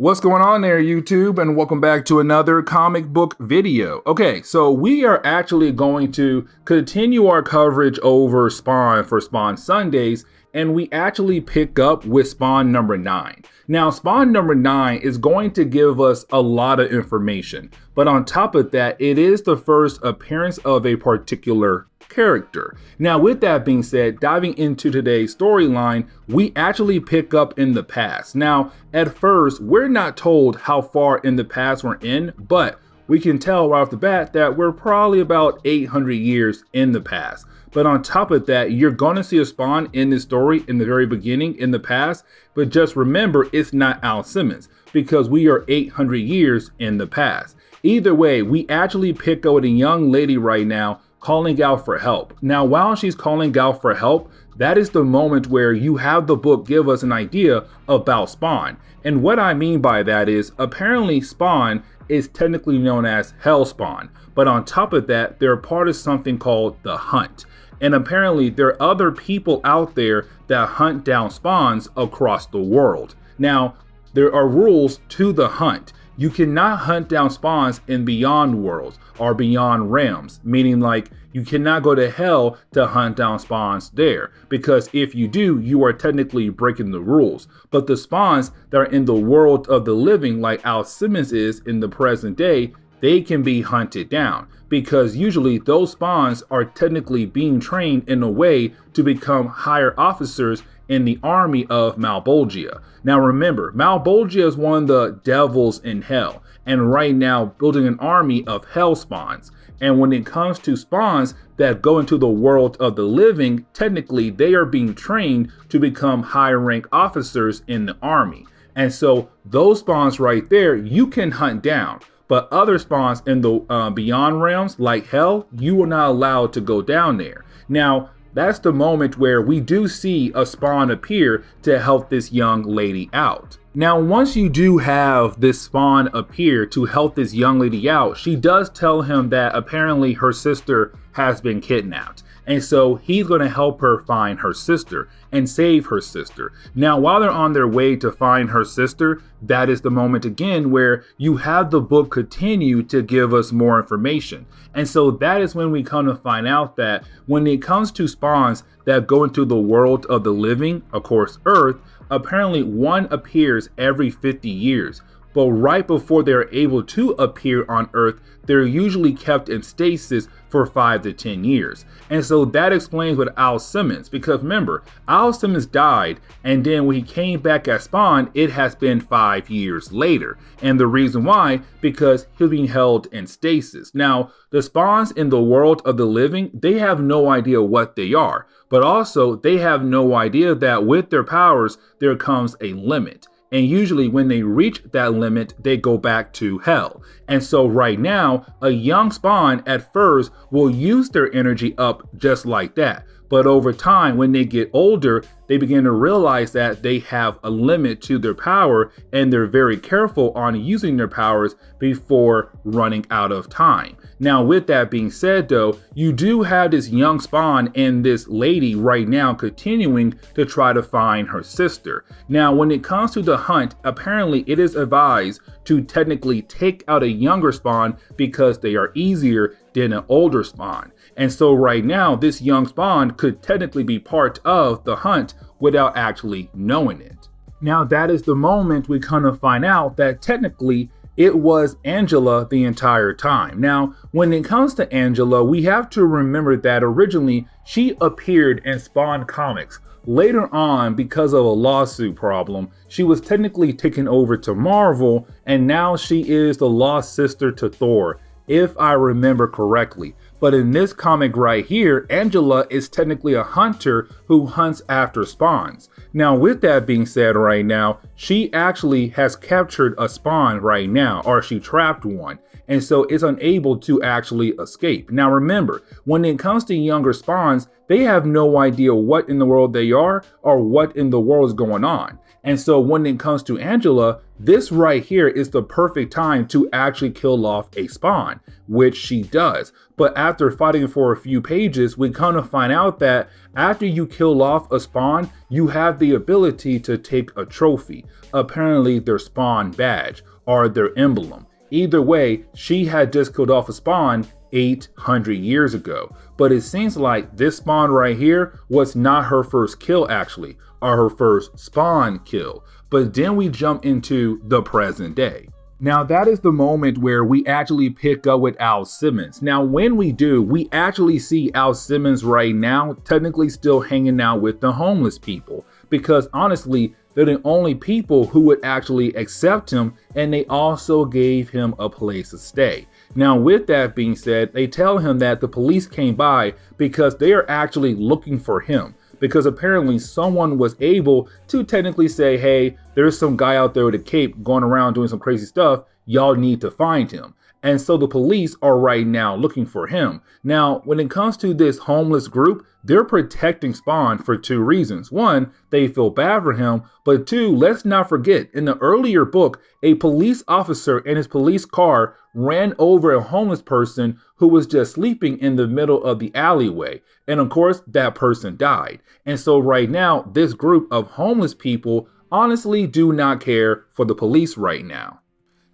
What's going on there, YouTube, and welcome back to another comic book video. Okay, so we are actually going to continue our coverage over Spawn for Spawn Sundays, and we actually pick up with Spawn number 9. Now, Spawn number 9 is going to give us a lot of information, but on top of that, it is the first appearance of a particular character. Now, with that being said, diving into today's storyline, we actually pick up in the past. Now, at first, we're not told how far in the past we're in, but we can tell right off the bat that we're probably about 800 years in the past. But on top of that, you're going to see a Spawn in this story in the very beginning in the past, but just remember, it's not Al Simmons because we are 800 years in the past. Either way, we actually pick up with a young lady right now calling out for help. Now, while she's calling out for help, that is the moment where you have the book give us an idea about Spawn. And what I mean by that is, apparently Spawn is technically known as Hellspawn, but on top of that, they're part of something called the Hunt. And apparently there are other people out there that hunt down spawns across the world. Now, there are rules to the hunt. You cannot hunt down spawns in beyond worlds or beyond realms, meaning like you cannot go to hell to hunt down spawns there, because if you do, you are technically breaking the rules. But the spawns that are in the world of the living, like Al Simmons is in the present day, they can be hunted down, because usually those spawns are technically being trained in a way to become higher officers in the army of Malbolgia. Now remember, Malbolgia is one of the devils in hell, and right now building an army of hell spawns. And when it comes to spawns that go into the world of the living, technically they are being trained to become higher rank officers in the army. And so those spawns right there, you can hunt down. But other spawns in the beyond realms, like hell, you are not allowed to go down there. Now, that's the moment where we do see a spawn appear to help this young lady out. Now, once you do have this spawn appear to help this young lady out, she does tell him that apparently her sister has been kidnapped. And so he's going to help her find her sister and save her sister. Now, while they're on their way to find her sister, that is the moment again where you have the book continue to give us more information. And so that is when we come to find out that when it comes to spawns that go into the world of the living, of course, Earth, apparently one appears every 50 years. But right before they're able to appear on Earth, they're usually kept in stasis for 5 to 10 years. And so that explains with Al Simmons, because remember, Al Simmons died, and then when he came back as Spawn, it has been 5 years later. And the reason why, because he's being held in stasis. Now, the spawns in the world of the living, they have no idea what they are, but also they have no idea that with their powers, there comes a limit. And usually when they reach that limit, they go back to hell. And so right now, a young spawn at first will use their energy up just like that. But over time, when they get older, they begin to realize that they have a limit to their power, and they're very careful on using their powers before running out of time. Now, with that being said, though, you do have this young spawn and this lady right now continuing to try to find her sister. Now, when it comes to the hunt, apparently it is advised to technically take out a younger spawn because they are easier than an older spawn. And so right now, this young spawn could technically be part of the hunt without actually knowing it. Now, that is the moment we kind of find out that technically it was Angela the entire time. Now, when it comes to Angela, we have to remember that originally she appeared in Spawn comics. Later on, because of a lawsuit problem, she was technically taken over to Marvel, and now she is the lost sister to Thor, if I remember correctly. But in this comic right here, Angela is technically a hunter who hunts after spawns. Now, with that being said right now, she actually has captured a spawn right now, or she trapped one, and so is unable to actually escape. Now remember, when it comes to younger spawns, they have no idea what in the world they are or what in the world is going on. And so when it comes to Angela, this right here is the perfect time to actually kill off a Spawn, which she does. But after fighting for a few pages, we kind of find out that after you kill off a Spawn, you have the ability to take a trophy, apparently their Spawn badge or their emblem. Either way, she had just killed off a Spawn 800 years ago. But it seems like this Spawn right here was not her first kill actually, or her first Spawn kill. But then we jump into the present day. Now that is the moment where we actually pick up with Al Simmons. Now when we do, we actually see Al Simmons right now technically still hanging out with the homeless people. Because honestly, they're the only people who would actually accept him, and they also gave him a place to stay. Now with that being said, they tell him that the police came by because they are actually looking for him. Because apparently someone was able to technically say, hey, there's some guy out there with a cape going around doing some crazy stuff. Y'all need to find him. And so the police are right now looking for him. Now, when it comes to this homeless group, they're protecting Spawn for two reasons. One, they feel bad for him, but two, let's not forget, in the earlier book, a police officer in his police car ran over a homeless person who was just sleeping in the middle of the alleyway. And of course, that person died. And so right now, this group of homeless people honestly do not care for the police right now.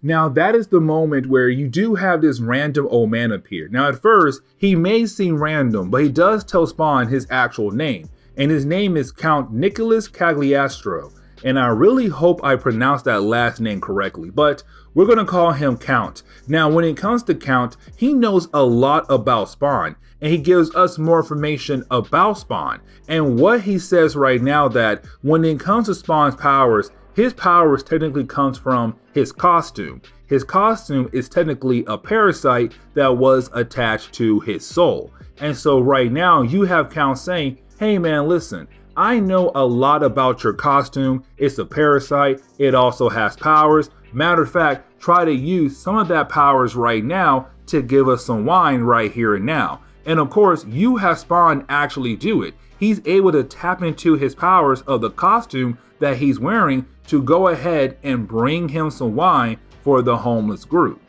Now that is the moment where you do have this random old man appear. Now at first, he may seem random, but he does tell Spawn his actual name. And his name is Count Nicholas Cagliostro. And I really hope I pronounced that last name correctly, but we're going to call him Count. Now when it comes to Count, he knows a lot about Spawn, and he gives us more information about Spawn. And what he says right now that when it comes to Spawn's powers, his powers technically comes from his costume. His costume is technically a parasite that was attached to his soul. And so right now you have Count saying, hey man, listen, I know a lot about your costume. It's a parasite. It also has powers. Matter of fact, try to use some of that powers right now to give us some wine right here and now. And of course, you have Spawn actually do it. He's able to tap into his powers of the costume that he's wearing to go ahead and bring him some wine for the homeless group.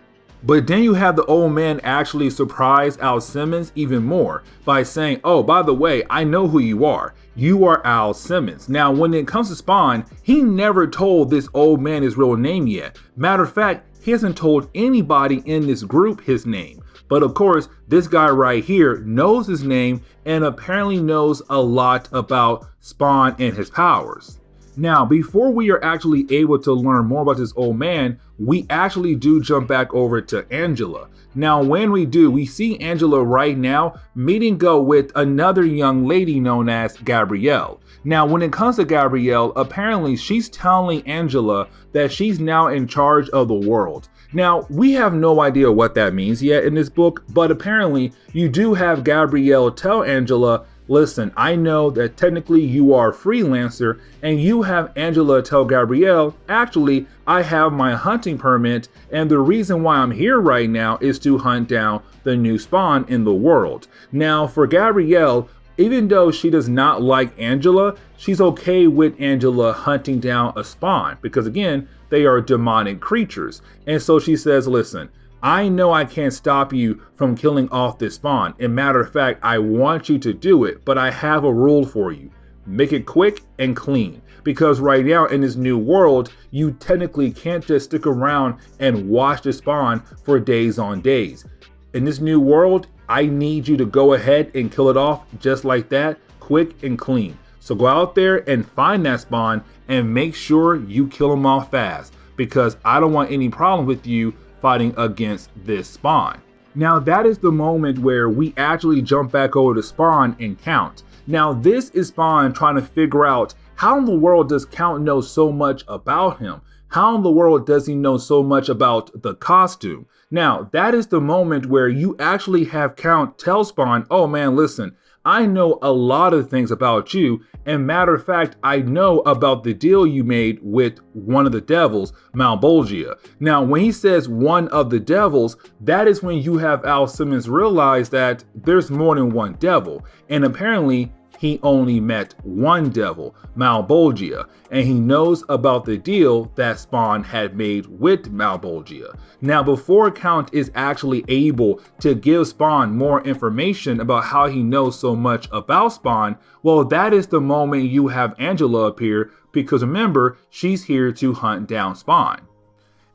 But then you have the old man actually surprise Al Simmons even more by saying, oh, by the way, I know who you are. You are Al Simmons. Now, when it comes to Spawn, he never told this old man his real name yet. Matter of fact, he hasn't told anybody in this group his name. But of course, this guy right here knows his name and apparently knows a lot about Spawn and his powers. Now, before we are actually able to learn more about this old man, we actually do jump back over to Angela. Now, when we do, we see Angela right now meeting up with another young lady known as Gabrielle. Now, when it comes to Gabrielle, apparently she's telling Angela that she's now in charge of the world. Now, we have no idea what that means yet in this book, but apparently you do have Gabrielle tell Angela, listen, I know that technically you are a freelancer, and you have Angela tell Gabrielle, actually, I have my hunting permit, and the reason why I'm here right now is to hunt down the new Spawn in the world. Now, for Gabrielle, even though she does not like Angela, she's okay with Angela hunting down a Spawn, because again, they are demonic creatures. And so she says, listen, I know I can't stop you from killing off this Spawn. And matter of fact, I want you to do it, but I have a rule for you. Make it quick and clean. Because right now in this new world, you technically can't just stick around and watch the Spawn for days on days. In this new world, I need you to go ahead and kill it off just like that, quick and clean. So go out there and find that Spawn and make sure you kill him off fast, because I don't want any problem with you fighting against this Spawn. Now that is the moment where we actually jump back over to Spawn and Count. Now this is Spawn trying to figure out how in the world does Count know so much about him? How in the world does he know so much about the costume? Now that is the moment where you actually have Count tell Spawn, oh man, listen, I know a lot of things about you, and matter of fact, I know about the deal you made with one of the devils, Malbolgia. Now, when he says one of the devils, that is when you have Al Simmons realize that there's more than one devil, and apparently he only met one devil, Malbolgia, and he knows about the deal that Spawn had made with Malbolgia. Now, before Count is actually able to give Spawn more information about how he knows so much about Spawn, well, that is the moment you have Angela appear, because remember, she's here to hunt down Spawn.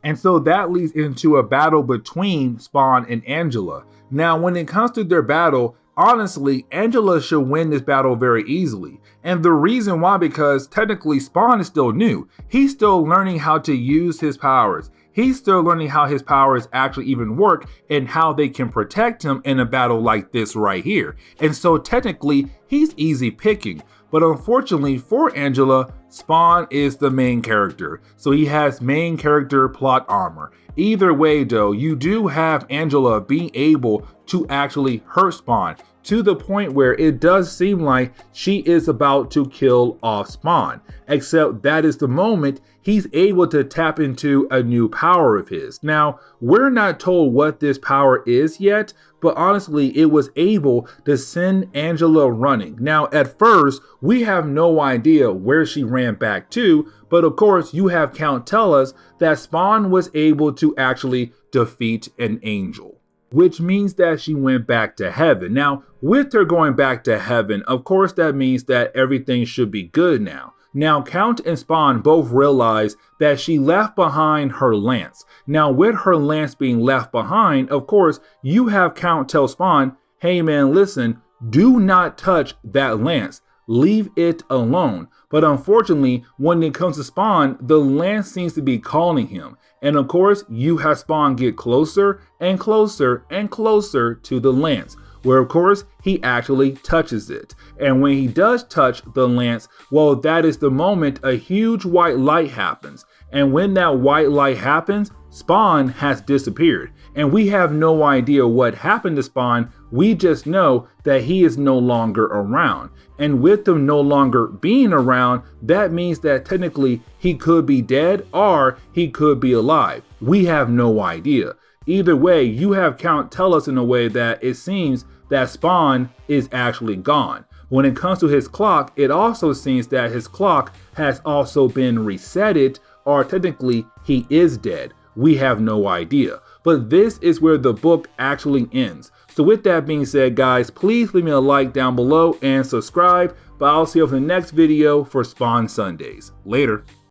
And so that leads into a battle between Spawn and Angela. Now, when it comes to their battle, honestly, Angela should win this battle very easily. And the reason why, because technically Spawn is still new. He's still learning how to use his powers. He's still learning how his powers actually even work and how they can protect him in a battle like this right here. And so technically, he's easy picking. But unfortunately for Angela, Spawn is the main character, so he has main character plot armor. Either way though, you do have Angela being able to actually hurt Spawn to the point where it does seem like she is about to kill off Spawn, except that is the moment he's able to tap into a new power of his. Now, we're not told what this power is yet, but honestly, it was able to send Angela running. Now, at first, we have no idea where she ran back to, but of course, you have Count tell us that Spawn was able to actually defeat an angel, which means that she went back to heaven. Now, with her going back to heaven, of course, that means that everything should be good now. Now, Count and Spawn both realize that she left behind her lance. Now, with her lance being left behind, of course, you have Count tell Spawn, hey man, listen, do not touch that lance. Leave it alone. But unfortunately, when it comes to Spawn, the lance seems to be calling him. And of course, you have Spawn get closer and closer and closer to the lance, where of course he actually touches it. And when he does touch the lance, well, that is the moment a huge white light happens. And when that white light happens, Spawn has disappeared. And we have no idea what happened to Spawn. We just know that he is no longer around. And with him no longer being around, that means that technically he could be dead or he could be alive. We have no idea. Either way, you have Count tell us in a way that it seems that Spawn is actually gone. When it comes to his clock, it also seems that his clock has also been resetted, or technically he is dead. We have no idea. But this is where the book actually ends. So with that being said, guys, please leave me a like down below and subscribe. But I'll see you in the next video for Spawn Sundays. Later.